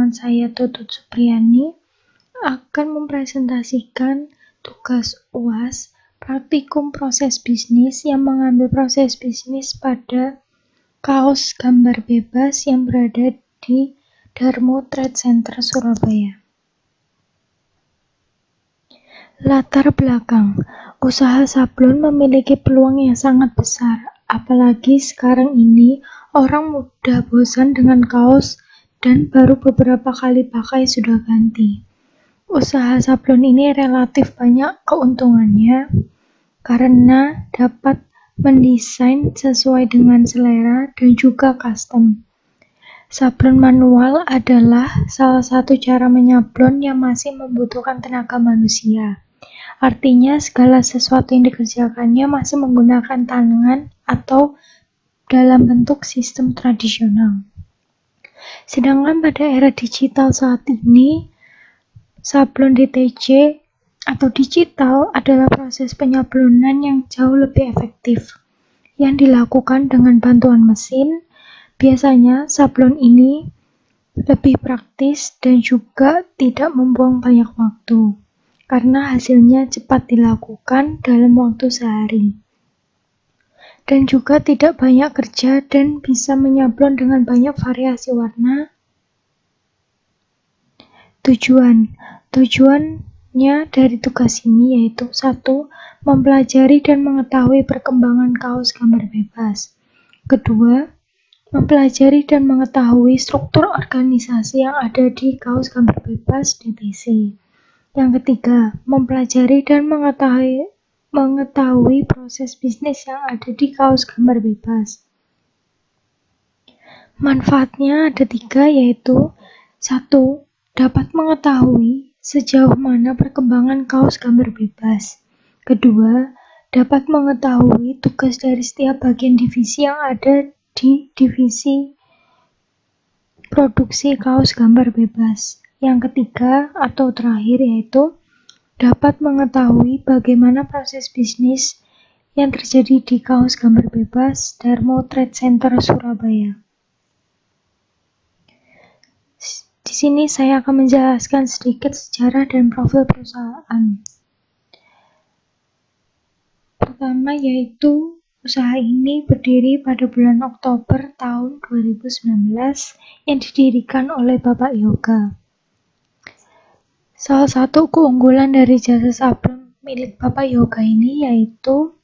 dengan saya Tutut Supriyani akan mempresentasikan tugas UAS praktikum proses bisnis yang mengambil proses bisnis pada kaos gambar bebas yang berada di Darmo Trade Center Surabaya. Latar belakang, usaha sablon memiliki peluang yang sangat besar, apalagi sekarang ini orang mudah bosan dengan kaos dan baru beberapa kali pakai sudah ganti. Usaha sablon ini relatif banyak keuntungannya karena dapat mendesain sesuai dengan selera dan juga custom. Sablon manual adalah salah satu cara menyablon yang masih membutuhkan tenaga manusia. Artinya segala sesuatu yang dikerjakannya masih menggunakan tangan atau dalam bentuk sistem tradisional. Sedangkan pada era digital saat ini, sablon DTC atau digital adalah proses penyablonan yang jauh lebih efektif yang dilakukan dengan bantuan mesin. Biasanya sablon ini lebih praktis dan juga tidak membuang banyak waktu karena hasilnya cepat dilakukan dalam waktu sehari. Dan juga tidak banyak kerja dan bisa menyablon dengan banyak variasi warna. Tujuannya dari tugas ini yaitu 1. Mempelajari dan mengetahui perkembangan kaos gambar bebas. 2. Mempelajari dan mengetahui struktur organisasi yang ada di kaos gambar bebas DTC. Yang 3. Mempelajari dan mengetahui proses bisnis yang ada di kaos gambar bebas. Manfaatnya ada 3, yaitu 1. Dapat mengetahui sejauh mana perkembangan kaos gambar bebas. 2. Dapat mengetahui tugas dari setiap bagian divisi yang ada di divisi produksi kaos gambar bebas. Yang 3 atau terakhir yaitu dapat mengetahui bagaimana proses bisnis yang terjadi di kaos gambar bebas Darmo Trade Center Surabaya. Di sini saya akan menjelaskan sedikit sejarah dan profil perusahaan. Pertama yaitu usaha ini berdiri pada bulan Oktober tahun 2019 yang didirikan oleh Bapak Yoga. Salah satu keunggulan dari jasa sablon milik Bapak Yoga ini yaitu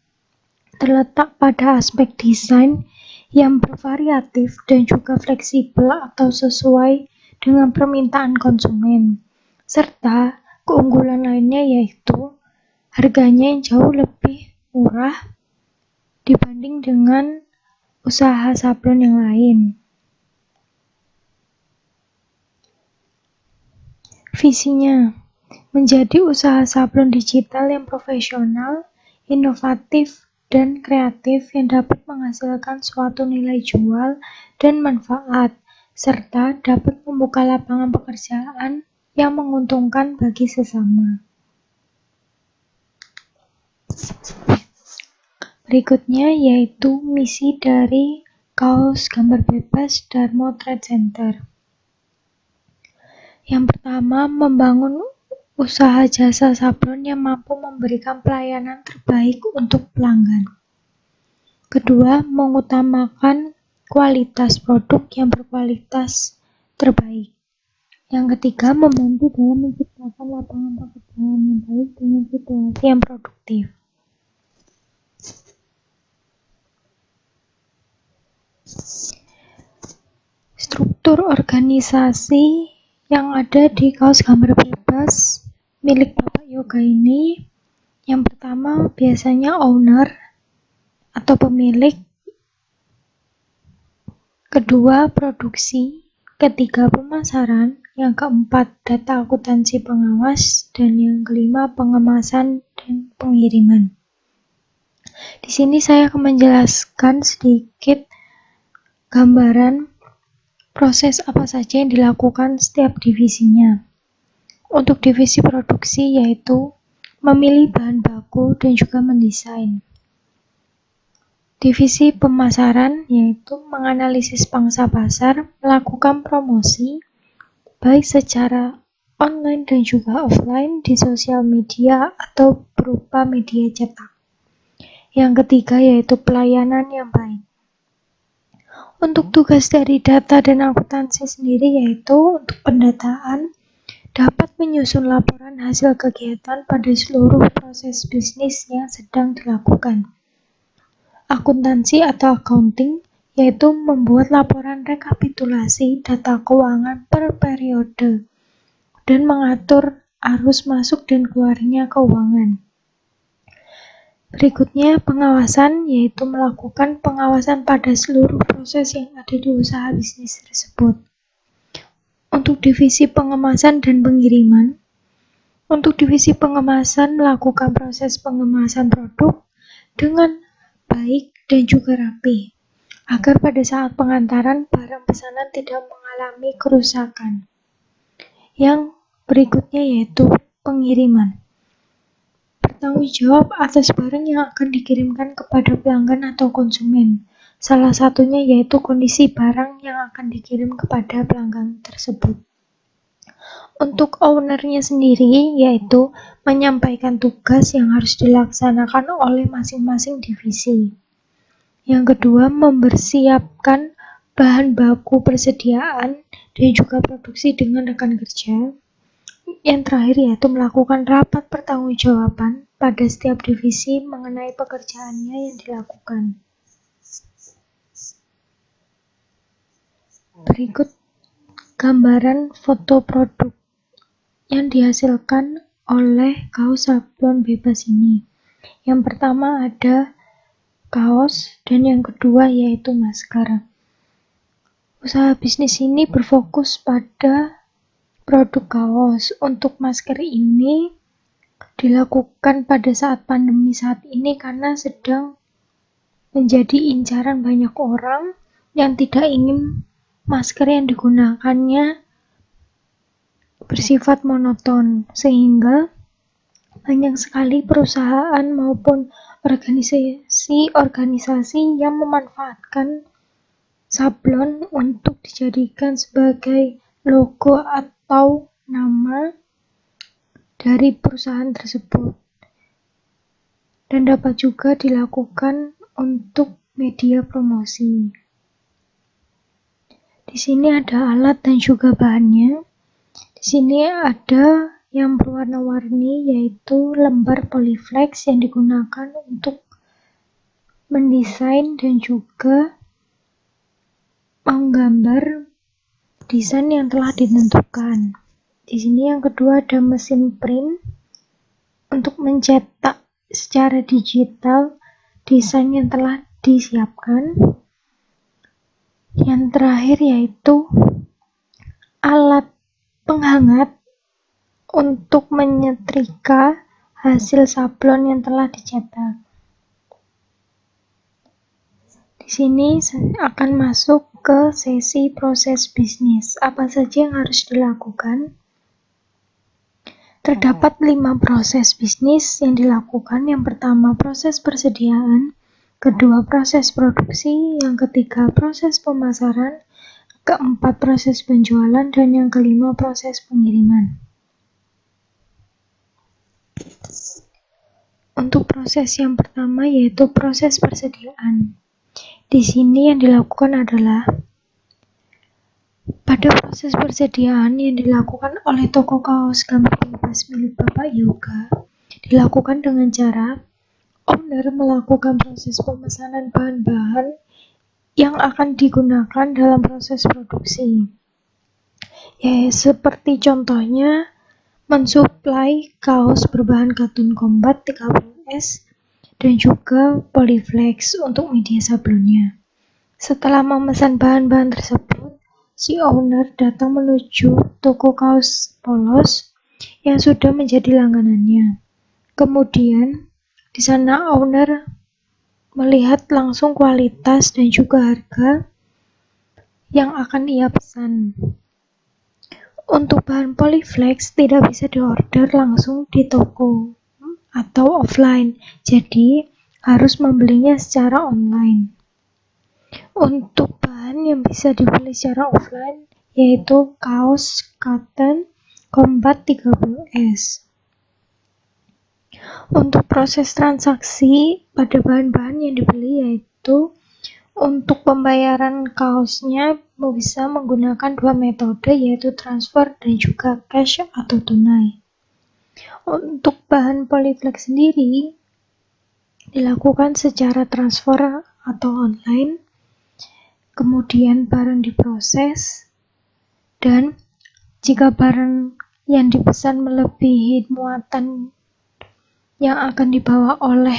terletak pada aspek desain yang bervariatif dan juga fleksibel atau sesuai dengan permintaan konsumen. Serta keunggulan lainnya yaitu harganya yang jauh lebih murah dibanding dengan usaha sablon yang lain. Visinya menjadi usaha sablon digital yang profesional, inovatif, dan kreatif yang dapat menghasilkan suatu nilai jual dan manfaat, serta dapat membuka lapangan pekerjaan yang menguntungkan bagi sesama. Berikutnya yaitu misi dari kaos gambar bebas Darmo Trade Center. Yang pertama, membangun usaha jasa sablon yang mampu memberikan pelayanan terbaik untuk pelanggan. Kedua, mengutamakan kualitas produk yang berkualitas terbaik. Yang ketiga, membantu dalam menciptakan lapangan pekerjaan yang baik dengan situasi yang produktif. Struktur organisasi yang ada di kaos gambar bebas milik Bapak Yoga ini, yang pertama biasanya owner atau pemilik, kedua produksi, ketiga pemasaran, yang keempat data akuntansi pengawas, dan yang kelima pengemasan dan pengiriman. Di sini saya akan menjelaskan sedikit gambaran proses apa saja yang dilakukan setiap divisinya. Untuk divisi produksi yaitu memilih bahan baku dan juga mendesain. Divisi pemasaran yaitu menganalisis pangsa pasar, melakukan promosi, baik secara online dan juga offline di sosial media atau berupa media cetak. Yang ketiga yaitu pelayanan yang baik. Untuk tugas dari data dan akuntansi sendiri yaitu untuk pendataan, dapat menyusun laporan hasil kegiatan pada seluruh proses bisnis yang sedang dilakukan. Akuntansi atau accounting yaitu membuat laporan rekapitulasi data keuangan per periode dan mengatur arus masuk dan keluarnya keuangan. Berikutnya pengawasan yaitu melakukan pengawasan pada seluruh proses yang ada di usaha bisnis tersebut. Untuk divisi pengemasan dan pengiriman, untuk divisi pengemasan melakukan proses pengemasan produk dengan baik dan juga rapi, agar pada saat pengantaran barang pesanan tidak mengalami kerusakan. Yang berikutnya yaitu pengiriman. Bertanggung jawab atas barang yang akan dikirimkan kepada pelanggan atau konsumen. Salah satunya yaitu kondisi barang yang akan dikirim kepada pelanggan tersebut. Untuk ownernya sendiri yaitu menyampaikan tugas yang harus dilaksanakan oleh masing-masing divisi. Yang kedua, mempersiapkan bahan baku persediaan dan juga produksi dengan rekan kerja. Yang terakhir yaitu melakukan rapat pertanggungjawaban pada setiap divisi mengenai pekerjaannya yang dilakukan. Berikut gambaran foto produk yang dihasilkan oleh kaos sablon bebas ini. Yang pertama ada kaos dan yang kedua yaitu masker. Usaha bisnis ini berfokus pada produk kaos. Untuk masker ini dilakukan pada saat pandemi saat ini karena sedang menjadi incaran banyak orang yang tidak ingin masker yang digunakannya bersifat monoton, sehingga banyak sekali perusahaan maupun organisasi yang memanfaatkan sablon untuk dijadikan sebagai logo atau nama dari perusahaan tersebut, dan dapat juga dilakukan untuk media promosi. Di sini ada alat dan juga bahannya. Di sini ada yang berwarna-warni yaitu lembar polyflex yang digunakan untuk mendesain dan juga menggambar desain yang telah ditentukan. Di sini yang kedua ada mesin print untuk mencetak secara digital desain yang telah disiapkan. Yang terakhir yaitu alat penghangat untuk menyetrika hasil sablon yang telah dicetak. Di sini akan masuk ke sesi proses bisnis. Apa saja yang harus dilakukan? Terdapat 5 proses bisnis yang dilakukan. Yang pertama, proses persediaan. Kedua, proses produksi. Yang ketiga, proses pemasaran. Keempat, proses penjualan. Dan yang kelima, proses pengiriman. Untuk proses yang pertama yaitu proses persediaan. Di sini yang dilakukan adalah pada proses persediaan yang dilakukan oleh toko kaos gambar bebas milik Bapak Yoga dilakukan dengan cara owner melakukan proses pemesanan bahan-bahan yang akan digunakan dalam proses produksi. Ya, seperti contohnya mensuplai kaos berbahan katun combat 30S dan juga polyflex untuk media sablonnya. Setelah memesan bahan-bahan tersebut, si owner datang menuju toko kaos polos yang sudah menjadi langganannya. Kemudian, di sana owner melihat langsung kualitas dan juga harga yang akan ia pesan. Untuk bahan polyflex tidak bisa diorder langsung di toko atau offline, jadi harus membelinya secara online. Untuk bahan yang bisa dibeli secara offline yaitu kaos cotton combat 30S. Untuk proses transaksi pada bahan-bahan yang dibeli yaitu untuk pembayaran kaosnya bisa menggunakan dua metode yaitu transfer dan juga cash atau tunai. Untuk bahan polyflex sendiri dilakukan secara transfer atau online, kemudian barang diproses, dan jika barang yang dipesan melebihi muatan yang akan dibawa oleh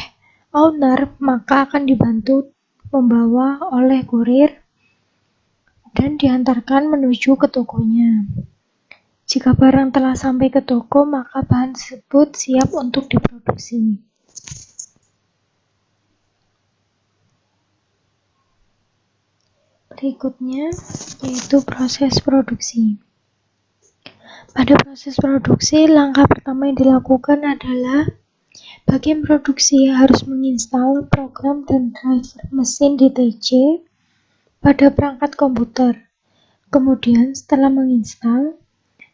owner, maka akan dibantu membawa oleh kurir dan diantarkan menuju ke tokonya. Jika barang telah sampai ke toko, maka bahan tersebut siap untuk diproduksi. Berikutnya yaitu proses produksi. Pada proses produksi, langkah pertama yang dilakukan adalah bagian produksi harus menginstal program dan driver mesin DTC pada perangkat komputer. Kemudian setelah menginstal,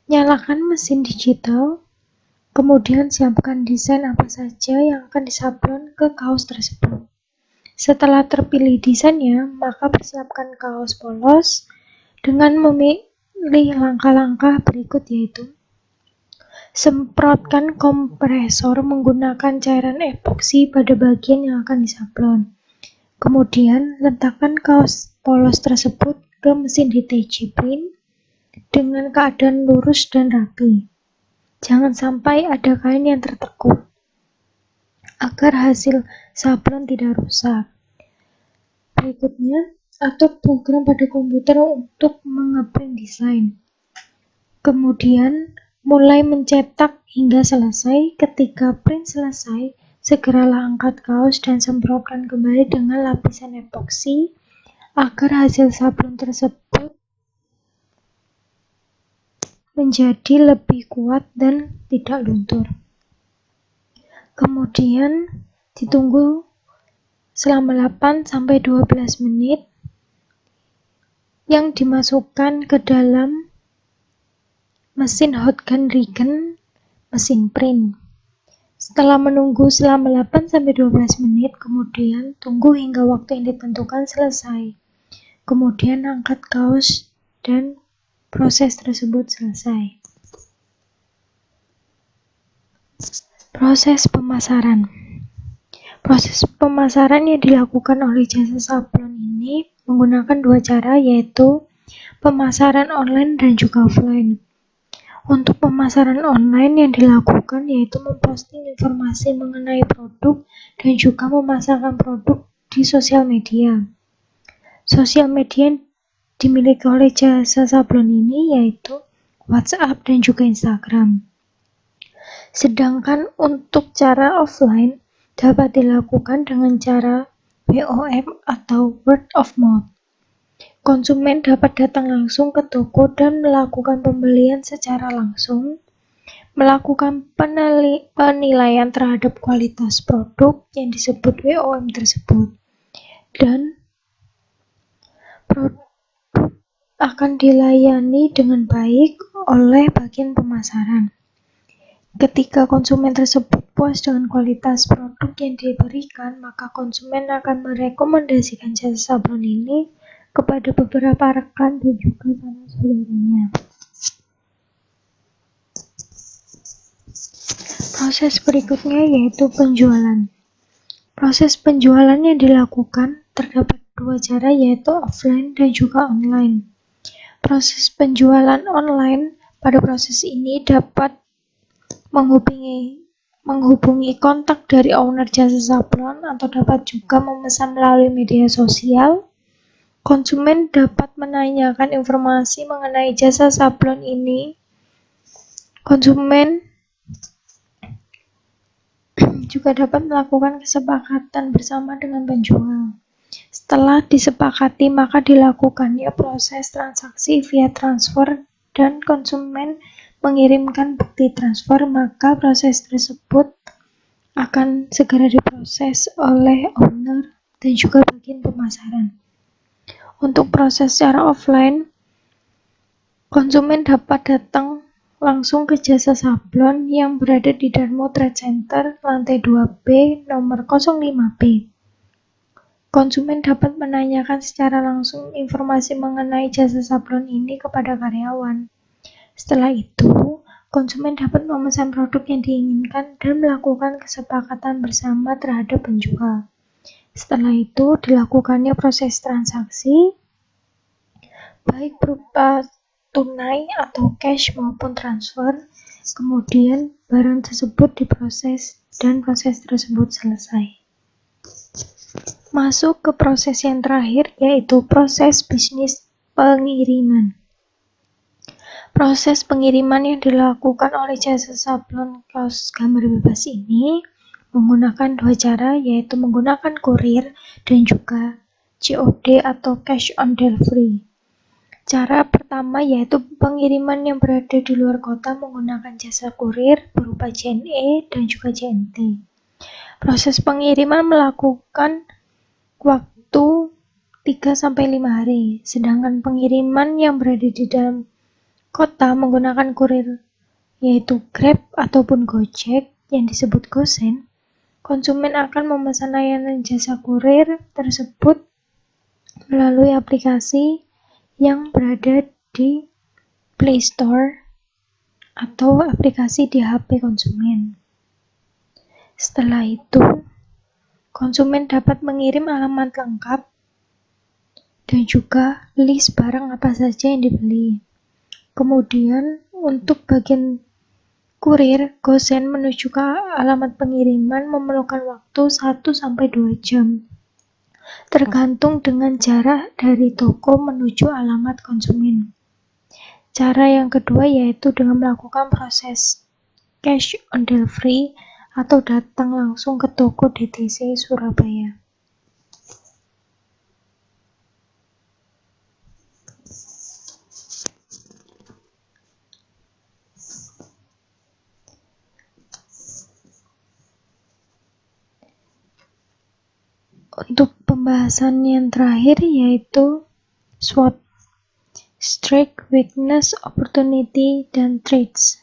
nyalakan mesin digital, kemudian siapkan desain apa saja yang akan disablon ke kaos tersebut. Setelah terpilih desainnya, maka persiapkan kaos polos dengan memilih langkah-langkah berikut yaitu semprotkan kompresor menggunakan cairan epoksi pada bagian yang akan disablon. Kemudian letakkan kaos polos tersebut ke mesin DTC print dengan keadaan lurus dan rapi. Jangan sampai ada kain yang tertekuk agar hasil sablon tidak rusak. Berikutnya, atur program pada komputer untuk mengeprint desain. Kemudian, mulai mencetak hingga selesai. Ketika print selesai, segeralah angkat kaos dan semprotkan kembali dengan lapisan epoksi agar hasil sablon tersebut menjadi lebih kuat dan tidak luntur. Kemudian, ditunggu selama 8-12 menit yang dimasukkan ke dalam mesin hot gun regen mesin print. Setelah menunggu selama 8-12 menit, kemudian tunggu hingga waktu yang ditentukan selesai. Kemudian angkat kaos dan proses tersebut selesai. Proses pemasaran. Proses pemasaran yang dilakukan oleh jasa sablon ini menggunakan dua cara yaitu pemasaran online dan juga offline. Untuk pemasaran online yang dilakukan yaitu memposting informasi mengenai produk dan juga memasarkan produk di sosial media. Sosial media yang dimiliki oleh jasa sablon ini yaitu WhatsApp dan juga Instagram. Sedangkan untuk cara offline dapat dilakukan dengan cara WOM atau word of mouth. Konsumen dapat datang langsung ke toko dan melakukan pembelian secara langsung, melakukan penilaian terhadap kualitas produk yang disebut WOM tersebut, dan produk akan dilayani dengan baik oleh bagian pemasaran. Ketika konsumen tersebut puas dengan kualitas produk yang diberikan, maka konsumen akan merekomendasikan jasa sablon ini kepada beberapa rekan dan juga sanak saudaranya. Proses berikutnya yaitu penjualan. Proses penjualan yang dilakukan terdapat dua cara yaitu offline dan juga online. Proses penjualan online pada proses ini dapat menghubungi kontak dari owner jasa sablon atau dapat juga memesan melalui media sosial. Konsumen dapat menanyakan informasi mengenai jasa sablon ini. Konsumen juga dapat melakukan kesepakatan bersama dengan penjual. Setelah disepakati, maka dilakukannya proses transaksi via transfer dan konsumen mengirimkan bukti transfer, maka proses tersebut akan segera diproses oleh owner dan juga bagian pemasaran. Untuk proses secara offline, Konsumen dapat datang langsung ke jasa sablon yang berada di Darmo Trade Center, lantai 2B, nomor 05B. Konsumen dapat menanyakan secara langsung informasi mengenai jasa sablon ini kepada karyawan. Setelah itu, konsumen dapat memesan produk yang diinginkan dan melakukan kesepakatan bersama terhadap penjual. Setelah itu, dilakukannya proses transaksi, baik berupa tunai atau cash maupun transfer. Kemudian, barang tersebut diproses dan proses tersebut selesai. Masuk ke proses yang terakhir, yaitu proses bisnis pengiriman. Proses pengiriman yang dilakukan oleh jasa sablon kaos gambar bebas ini menggunakan dua cara, yaitu menggunakan kurir dan juga COD atau cash on delivery. Cara pertama yaitu pengiriman yang berada di luar kota menggunakan jasa kurir berupa JNE dan juga JNT. Proses pengiriman melakukan waktu 3-5 hari, sedangkan pengiriman yang berada di dalam kota menggunakan kurir yaitu Grab ataupun Gojek yang disebut GoSend. Konsumen akan memesan layanan jasa kurir tersebut melalui aplikasi yang berada di Play Store atau aplikasi di HP konsumen. Setelah itu, konsumen dapat mengirim alamat lengkap dan juga list barang apa saja yang dibeli. Kemudian, untuk bagian kurir, GoSend menuju ke alamat pengiriman memerlukan waktu 1-2 jam. Tergantung dengan jarak dari toko menuju alamat konsumen. Cara yang kedua yaitu dengan melakukan proses cash on delivery atau datang langsung ke toko DTC Surabaya. Untuk pembahasan yang terakhir yaitu SWOT, Strength, Weakness, Opportunity, dan Threats.